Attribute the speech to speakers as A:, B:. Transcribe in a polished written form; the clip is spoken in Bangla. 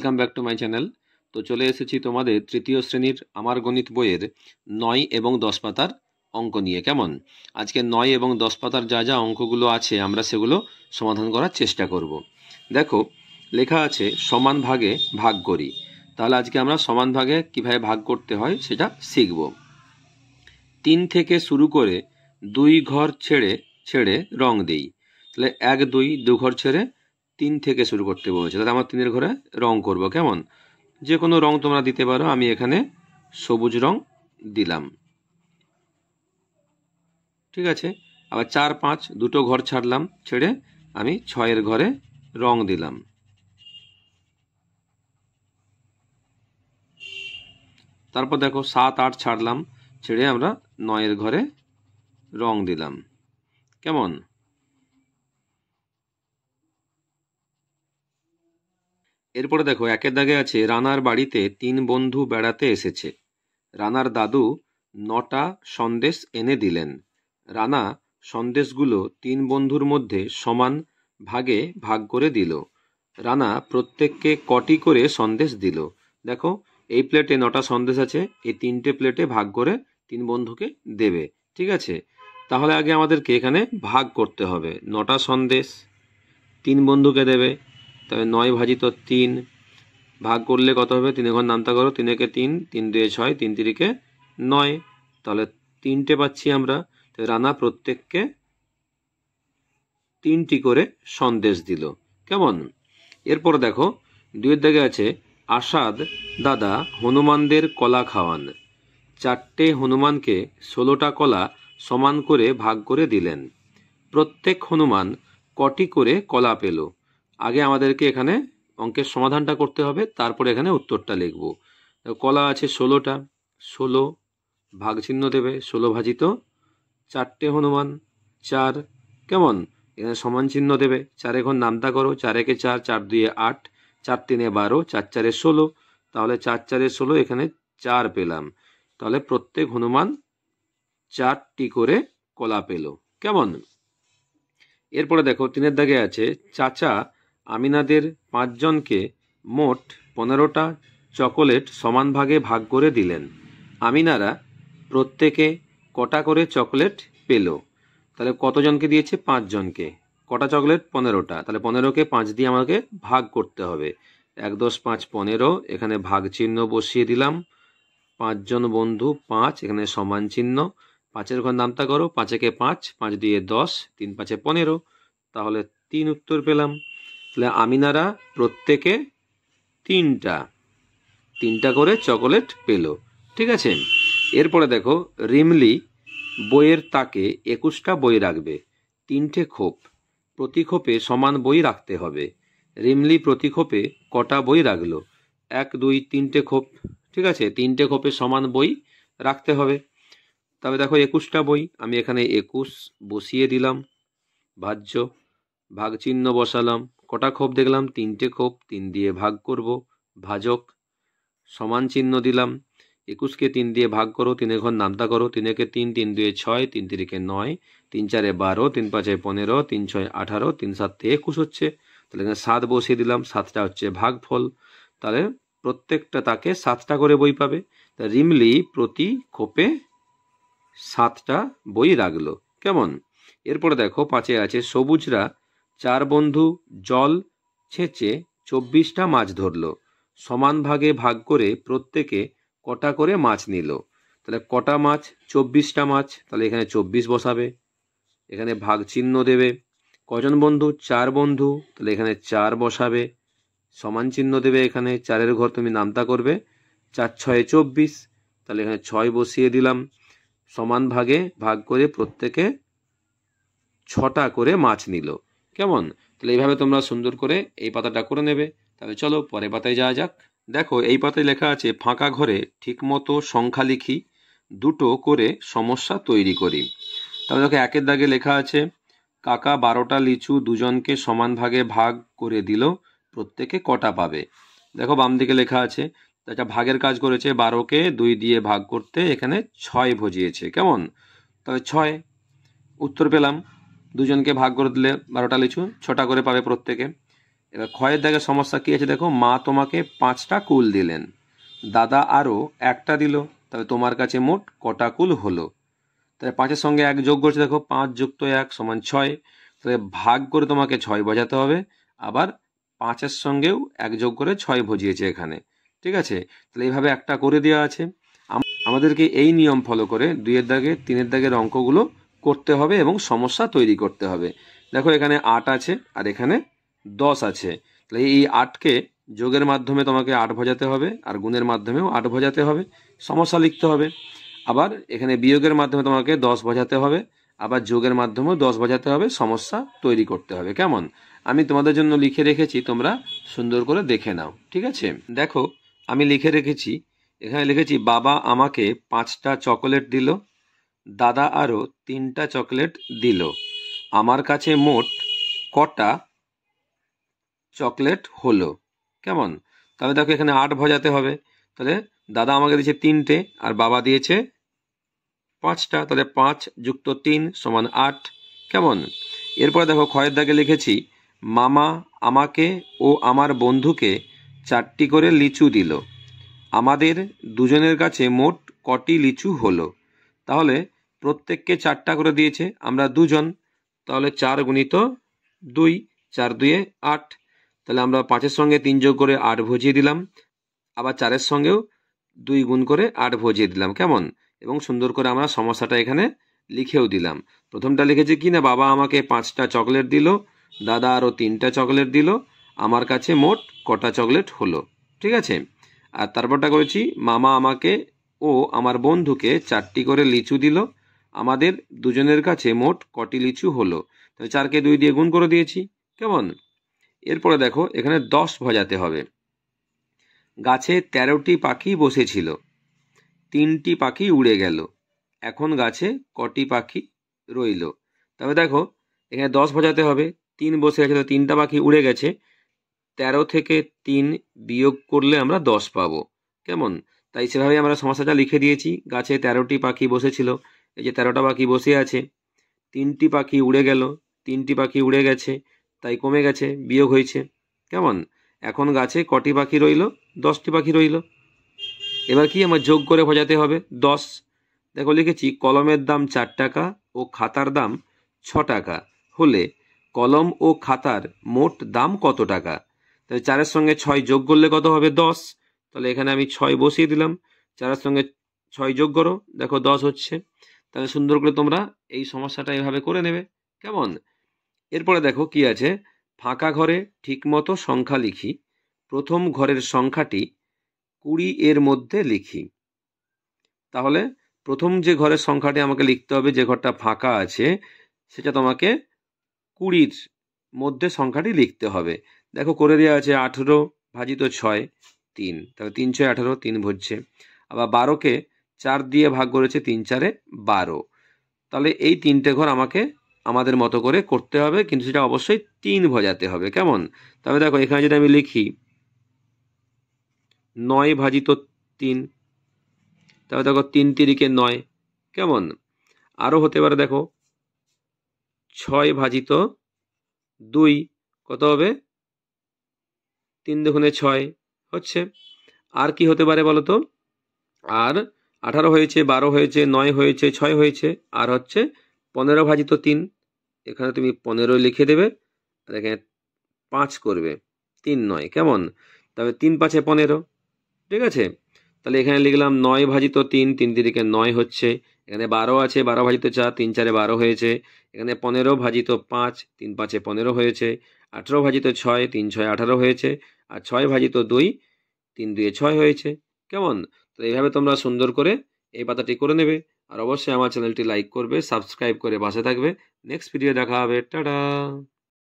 A: Welcome back to my channel. তো চলে এসেছি তোমাদের তৃতীয় শ্রেণীর আমার গণিত বইয়ের 9 এবং 10 পাতার অঙ্ক নিয়ে। কেমন? আজকে 9 এবং 10 পাতার যা যা অঙ্কগুলো আছে আমরা সেগুলো সমাধান করার চেষ্টা করব। দেখো লেখা আছে সমান ভাগে ভাগ করি। তাহলে আজকে আমরা সমান ভাগে কিভাবে ভাগ করতে হয় সেটা শিখব। 3 থেকে শুরু করে 2 ঘর ছেড়ে ছেড়ে রং দেই। তাহলে 1 2 ঘর ছেড়ে 3 থেকে শুরু করতে বলেছে। তাহলে আমার 3-এর ঘরে রং করব। কেমন? যে কোনো রং তোমরা দিতে পারো, আমি এখানে সবুজ রং দিলাম। ঠিক আছে। আবার 4 5 দুটো ঘর ছাড়লাম, ছেড়ে আমি 6-এর ঘরে রং দিলাম। তারপর দেখো 7 8 ছাড়লাম, ছেড়ে আমরা 9-এর ঘরে রং দিলাম। কেমন? এরপরে দেখো 1-এর দাগে আছে রানার বাড়িতে 3 বন্ধু বেড়াতে এসেছে। রানার দাদু 9টা সন্দেশ এনে দিলেন। রানা সন্দেশগুলো 3 বন্ধুর মধ্যে সমান ভাগে ভাগ করে দিল। রানা প্রত্যেককে কটি করে সন্দেশ দিল। দেখো এই প্লেটে 9টা সন্দেশ আছে, এই 3টে প্লেটে ভাগ করে 3 বন্ধুকে দেবে। ঠিক আছে। তাহলে আগে আমাদেরকে এখানে ভাগ করতে হবে। 9টা সন্দেশ 3 বন্ধুকে দেবে, তবে 9 ভাজিত 3 ভাগ করলে কত হবে? 3 ঘর নামতা করো, 3 একে 3, 3 2 6, 3 3 9। তাহলে 3টে পাচ্ছি আমরা। রানা প্রত্যেককে 3টি করে সন্দেশ দিল। কেমন? এরপর দেখো 2-এর দাগে আছে আসাদ দাদা হনুমানদের কলা খাওয়ান। 4টে হনুমানকে 16টা কলা সমান করে ভাগ করে দিলেন। প্রত্যেক হনুমান কটি করে কলা পেল? আগে আমাদেরকে এখানে অঙ্কের সমাধানটা করতে হবে, তারপরে এখানে উত্তরটা লিখব। কলা আছে 16টা, 16 ভাগ চিহ্ন দেবে, 16 ভাজিত 4টে হনুমান 4। কেমন? এখানে সমান চিহ্ন দেবে, 4 ঘর নামতা করো, 4 একে 4, 4 2 8, 4 3 12, 4 4 16। তাহলে 4 4 16, এখানে 4 পেলাম। তাহলে প্রত্যেক হনুমান 4টি করে কলা পেল। কেমন? এরপরে দেখো 3-এর দাগে আছে চাচা আমিনাদের 5 জনকে মোট 15টা চকোলেট সমান ভাগে ভাগ করে দিলেন। আমিনারা প্রত্যেকে কটা করে চকোলেট পেল? তাহলে কতজনকে দিয়েছে? 5 জনকে। কটা চকোলেট? 15টা। তাহলে 15কে 5 দিয়ে আমাকে ভাগ করতে হবে। 1 10 5 15, এখানে ভাগ চিহ্ন বসিয়ে দিলাম। 5 জন বন্ধু 5, এখানে সমান চিহ্ন। 5-এর ঘর নামতা করো, 5 একে 5, 5 2 10, 3 5 15। তাহলে 3 উত্তর পেলাম। তাহলে আমিনারা প্রত্যেকে 3টা করে চকোলেট পেল। ঠিক আছে। এরপরে দেখো রিমলি বইয়ের তাকে 21টা বই রাখবে। 3টে খোপ, প্রতি খোপে সমান বই রাখতে হবে। রিমলি প্রতি খোপে কটা বই রাখলো? 1 2 3টে খোপ। ঠিক আছে, 3টে খোপে সমান বই রাখতে হবে। তবে দেখো 21টা বই, আমি এখানে 21 বসিয়ে দিলাম। ভাজ্য, ভাগ চিহ্ন বসালাম। কটা খোপ দেখলাম? 3টে খোপ, 3 দিয়ে ভাগ করব, ভাজক। সমান চিহ্ন দিলাম। 21কে 3 দিয়ে ভাগ করো, 3 ঘর নামতা করো, 3 একে 3, 3 2 6, 3 3 9, 3 4 12, 3 5 15, 3 6 18, 3 7 21 হচ্ছে। তাহলে এখানে 7 বসিয়ে দিলাম, 7টা হচ্ছে ভাগফল। তাহলে প্রত্যেকটা তাকে 7টা করে বই পাবে। তা রিমলি প্রতি খোপে 7টা বই রাখলো। কেমন? এরপরে দেখো 5-এ আছে সবুজরা 4 বন্ধু জল ছেঁচে 24টা মাছ ধরলো। সমান ভাগে ভাগ করে প্রত্যেকে কটা করে মাছ নিল? তাহলে কটা মাছ? 24টা মাছ। তাহলে এখানে 24 বসাবে, এখানে ভাগ চিহ্ন দেবে। কজন বন্ধু? 4 বন্ধু। তাহলে এখানে 4 বসাবে, সমান চিহ্ন দেবে। এখানে 4-এর ঘর তুমি নামতা করবে, 4 6 24। তাহলে এখানে 6 বসিয়ে দিলাম। সমান ভাগে ভাগ করে প্রত্যেকে 6টা করে মাছ নিল। কেমন? তাহলে এইভাবে তোমরা সুন্দর করে এই পাতাটা করে নেবে। তাহলে চলো পরের পাতায় যাওয়া যাক। দেখো এই পাতায় লেখা আছে ফাঁকা ঘরে ঠিকমতো সংখ্যা লিখি, 2টো করে সমস্যা তৈরি করি। তাহলে দেখো 1-এর দাগে লেখা আছে কাকা 12টা লিচু 2 জনকে সমান ভাগে ভাগ করে দিল, প্রত্যেকে কটা পাবে? দেখো বাম দিকে লেখা আছে একটা ভাগের কাজ করেছে, 12কে 2 দিয়ে ভাগ করতে এখানে 6 বসিয়েছে। কেমন? তাহলে 6 উত্তর পেলাম। 2 জনকে ভাগ করে দিলে 12টা লিচু 6টা করে পাবে প্রত্যেকে। এবার ক্ষয়ের দাগের সমস্যা কি আছে দেখো, মা তোমাকে 5টা কুল দিলেন, দাদা আরও 1টা দিল, তবে তোমার কাছে মোট কটা কুল হলো? তাহলে 5-এর সঙ্গে 1 যোগ করছে, দেখো 5 যুক্ত 1 সমান 6। তাহলে ভাগ করে তোমাকে 6 বোঝাতে হবে, আবার 5-এর সঙ্গেও 1 যোগ করে 6 বুঝিয়েছে এখানে। ঠিক আছে, তাহলে এইভাবে একটা করে দেওয়া আছে। আমাদেরকে এই নিয়ম ফলো করে 2-এর দাগে 3-এর দাগের অঙ্কগুলো করতে হবে এবং সমস্যা তৈরি করতে হবে। দেখো এখানে 8 আছে আর এখানে 10 আছে, তাহলে এই 8কে যোগের মাধ্যমে তোমাকে 8 বোঝাতে হবে আর গুণের মাধ্যমেও 8 বোঝাতে হবে, সমস্যা লিখতে হবে। আবার এখানে বিয়োগের মাধ্যমে তোমাকে 10 বোঝাতে হবে, আবার যোগের মাধ্যমেও 10 বোঝাতে হবে, সমস্যা তৈরি করতে হবে। কেমন? আমি তোমাদের জন্য লিখে রেখেছি, তোমরা সুন্দর করে দেখে নাও। ঠিক আছে, দেখো আমি লিখে রেখেছি, এখানে লিখেছি বাবা আমাকে 5টা চকোলেট দিল, দাদা আরও 3টা চকলেট দিল, আমার কাছে মোট কটা চকলেট হলো? কেমন? তাহলে দেখো এখানে 8 বোঝাতে হবে, তাহলে দাদা আমাকে দিয়েছে 3টে আর বাবা দিয়েছে 5টা, তাহলে 5 যুক্ত 3 সমান 8। কেমন? এরপরে দেখো ক্ষয়ের দাগে লিখেছি মামা আমাকে ও আমার বন্ধুকে 4টি করে লিচু দিল, আমাদের দুজনের কাছে মোট কটি লিচু হলো? তাহলে প্রত্যেককে 4টা করে দিয়েছে, আমরা দুজন, তাহলে 4 গুণিত 2, 4 2 8। তাহলে আমরা 5-এর সঙ্গে 3 যোগ করে 8 ভজিয়ে দিলাম, আবার 4-এর সঙ্গেও 2 গুণ করে 8 ভজিয়ে দিলাম। কেমন? এবং সুন্দর করে আমরা সমস্যাটা এখানে লিখেও দিলাম। প্রথমটা লিখেছি কি না, বাবা আমাকে 5টা চকলেট দিল, দাদা আরও 3টা চকলেট দিল, আমার কাছে মোট কটা চকলেট হলো? ঠিক আছে, আর তারপরটা করেছি মামা আমাকে ও আমার বন্ধুকে 4টি করে লিচু দিল, আমাদের দুজনের কাছে মোট কটি লিচু হলো? তাহলে 4কে 2 দিয়ে গুণ করে দিয়েছি। কেমন? এরপরে দেখো এখানে 10 বোঝাতে হবে। গাছে 13টি পাখি বসেছিল, 3টি পাখি উড়ে গেল, এখন গাছে কটি পাখি রইল? তবে দেখো এখানে 10 বোঝাতে হবে, 3 বসে আছে, 3টা পাখি উড়ে গেছে, 13 থেকে 3 বিয়োগ করলে আমরা 10 পাবো। কেমন? তাই সেভাবে আমরা সমস্যাটা লিখে দিয়েছি। গাছে 13টি পাখি বসেছিল, এই যে 13টা পাখি বসে আছে, 3টি পাখি উড়ে গেল, 3টি পাখি উড়ে গেছে, তাই কমে গেছে, বিয়োগ হয়েছে। কেমন? এখন গাছে কটি পাখি রইল? 10টি পাখি রইল। এবার কি আমার যোগ করে বোঝাতে হবে 10। দেখো লিখেছি কলমের দাম 4 টাকা ও খাতার দাম 6 টাকা হলে কলম ও খাতার মোট দাম কত টাকা? তাহলে 4-এর সঙ্গে 6 যোগ করলে কত হবে? 10। তাহলে এখানে আমি 6 বসিয়ে দিলাম, 4-এর সঙ্গে 6 যোগ করো, দেখো 10 হচ্ছে। তাহলে সুন্দর করে তোমরা এই সমস্যাটা এভাবে করে নেবে। কেমন? এরপরে দেখো কি আছে, ফাঁকা ঘরে ঠিকমতো সংখ্যা লিখি, প্রথম ঘরের সংখ্যাটি 20 এর মধ্যে লিখি। তাহলে প্রথম যে ঘরের সংখ্যাটি আমাকে লিখতে হবে, যে ঘরটা ফাঁকা আছে সেটা তোমাকে 20-র মধ্যে সংখ্যাটি লিখতে হবে। দেখো করে দেওয়া আছে 18 ভাজিত 6 3, তাহলে 3 6 18, 3 ভরছে। আবার 12কে 4 দিয়ে ভাগ করেছে, 3 4 12। তাহলে এই 3টে ঘর আমাকে আমাদের মতো করে করতে হবে, কিন্তু সেটা অবশ্যই 3 ভজাতে হবে। কেমন? তবে দেখো এখানে যদি আমি লিখি 9 ভাজিত 3, তবে দেখো 3 তিরিকে 9। কেমন? আরও হতে পারে, দেখো 6 ভাজিত 2 কত হবে? 3 দুগুণে 6 হচ্ছে। আর কি হতে পারে বলো তো? আর 18 হয়েছে, 12 হয়েছে, 9 হয়েছে, 6 হয়েছে, আর হচ্ছে 15 ভাজিত 3। এখানে তুমি 15 লিখে দেবে আর এখানে 5 করবে, 3 9। কেমন? তবে 3 5 15। ঠিক আছে, তাহলে এখানে লিখলাম 9 ভাজিত 3, 3 তিরিকে 9 হচ্ছে। এখানে 12 আছে, 12 ভাজিত 4, 3 4 12 হয়েছে। এখানে 15 ভাজিত 5, 3 5 15 হয়েছে। 18 ভাজিত 6, 3 6 18 হয়েছে। আর 6 ভাজিত 2, 3 2 6 হয়েছে। কেমন? তো এইভাবে তোমরা সুন্দর করে এই পাতাটি করে নেবে। আর অবশ্যই আমার চ্যানেলটি লাইক করবে, সাবস্ক্রাইব করে পাশে থাকবে। নেক্সট ভিডিও দেখা হবে। টাটা।